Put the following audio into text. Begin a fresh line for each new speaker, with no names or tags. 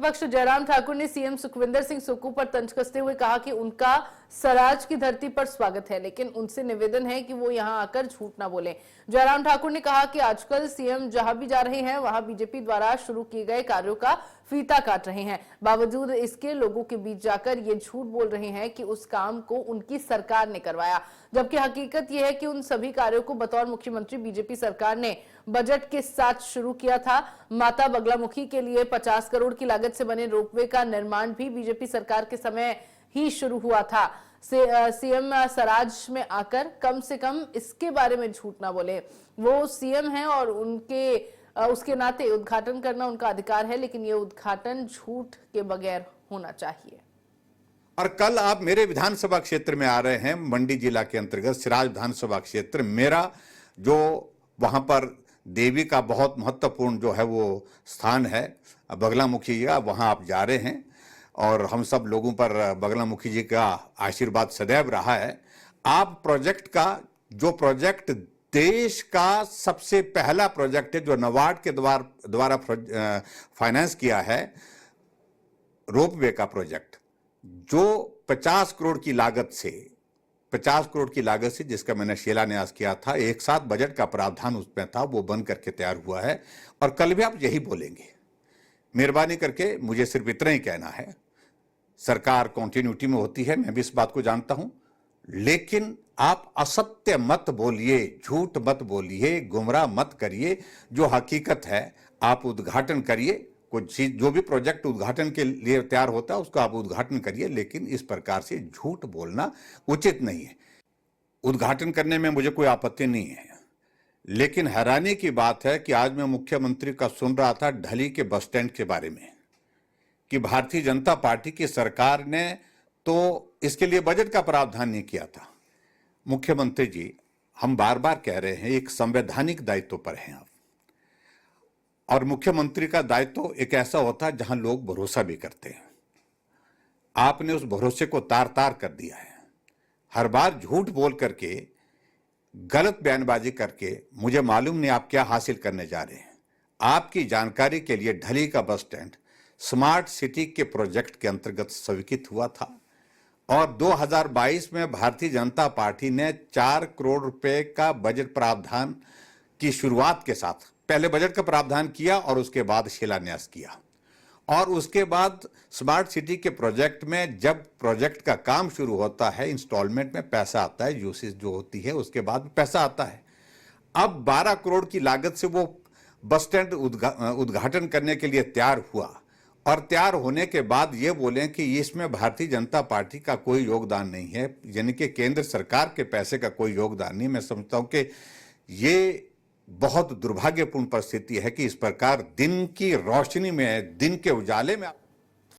विपक्ष जयराम ठाकुर ने सीएम सुखविंदर सिंह सुक्खू पर तंज कसते हुए कहा कि उनका स्वराज की धरती पर स्वागत है, लेकिन उनसे निवेदन है कि वो यहां आकर झूठ ना बोलें। जयराम ठाकुर ने कहा कि आजकल सीएम जहां भी जा रहे हैं वहां बीजेपी द्वारा शुरू किए गए कार्यों का फीता काट रहे हैं। बावजूद इसके लोगों के बीच जाकर ये झूठ बोल रहे हैं कि उस काम को उनकी सरकार ने करवाया, जबकि हकीकत यह है कि उन सभी कार्यों को बतौर मुख्यमंत्री बीजेपी सरकार ने बजट के साथ शुरू किया था। माता बगलामुखी के लिए 50 करोड़ की लागत से बने रोपवे का निर्माण भी बीजेपी सरकार के समय ही शुरू हुआ था। सीएम स्वराज में आकर कम से कम इसके बारे में झूठ ना बोले। वो सीएम हैं और उसके नाते उद्घाटन करना उनका अधिकार है, लेकिन ये उद्घाटन झूठ के बगैर होना चाहिए।
और कल आप मेरे विधानसभा क्षेत्र में आ रहे हैं, मंडी जिला के अंतर्गत सिराज विधानसभा क्षेत्र, मेरा जो वहां पर देवी का बहुत महत्वपूर्ण जो है वो स्थान है बगलामुखी जी का, वहां आप जा रहे हैं और हम सब लोगों पर बगलामुखी जी का आशीर्वाद सदैव रहा है। आप प्रोजेक्ट का जो प्रोजेक्ट देश का सबसे पहला प्रोजेक्ट है जो नाबार्ड के द्वारा फाइनेंस किया है, रोपवे का प्रोजेक्ट जो 50 करोड़ की लागत से जिसका मैंने शिलान्यास किया था, एक साथ बजट का प्रावधान उसमें था, वो बन करके तैयार हुआ है और कल भी आप यही बोलेंगे। मेहरबानी करके मुझे सिर्फ इतना ही कहना है, सरकार कॉन्टिन्यूटी में होती है, मैं भी इस बात को जानता हूं, लेकिन आप असत्य मत बोलिए, झूठ मत बोलिए, गुमराह मत करिए। जो हकीकत है आप उद्घाटन करिए, कुछ चीज जो भी प्रोजेक्ट उद्घाटन के लिए तैयार होता है उसका आप उद्घाटन करिए, लेकिन इस प्रकार से झूठ बोलना उचित नहीं है। उद्घाटन करने में मुझे कोई आपत्ति नहीं है, लेकिन हैरानी की बात है कि आज मैं मुख्यमंत्री का सुन रहा था ढली के बस स्टैंड के बारे में कि भारतीय जनता पार्टी की सरकार ने तो इसके लिए बजट का प्रावधान नहीं किया था। मुख्यमंत्री जी, हम बार बार कह रहे हैं एक संवैधानिक दायित्व पर हैं आप, और मुख्यमंत्री का दायित्व एक ऐसा होता है जहां लोग भरोसा भी करते हैं। आपने उस भरोसे को तार तार कर दिया है। हर बार झूठ बोल करके, गलत बयानबाजी करके, मुझे मालूम नहीं आप क्या हासिल करने जा रहे हैं। आपकी जानकारी के लिए ढली का बस स्टैंड स्मार्ट सिटी के प्रोजेक्ट के अंतर्गत स्वीकृत हुआ था और 2022 में भारतीय जनता पार्टी ने 4 करोड़ रुपए का बजट प्रावधान की शुरुआत के साथ पहले बजट का प्रावधान किया और उसके बाद शिलान्यास किया, और उसके बाद स्मार्ट सिटी के प्रोजेक्ट में जब प्रोजेक्ट का काम शुरू होता है, इंस्टॉलमेंट में पैसा आता है, यूसेज जो होती है उसके बाद पैसा आता है। अब 12 करोड़ की लागत से वो बस स्टैंड उद्घाटन करने के लिए तैयार हुआ और तैयार होने के बाद ये बोलें कि इसमें भारतीय जनता पार्टी का कोई योगदान नहीं है, यानी कि केंद्र सरकार के पैसे का कोई योगदान नहीं। मैं समझता हूं कि ये बहुत दुर्भाग्यपूर्ण परिस्थिति है कि इस प्रकार दिन की रोशनी में, दिन के उजाले में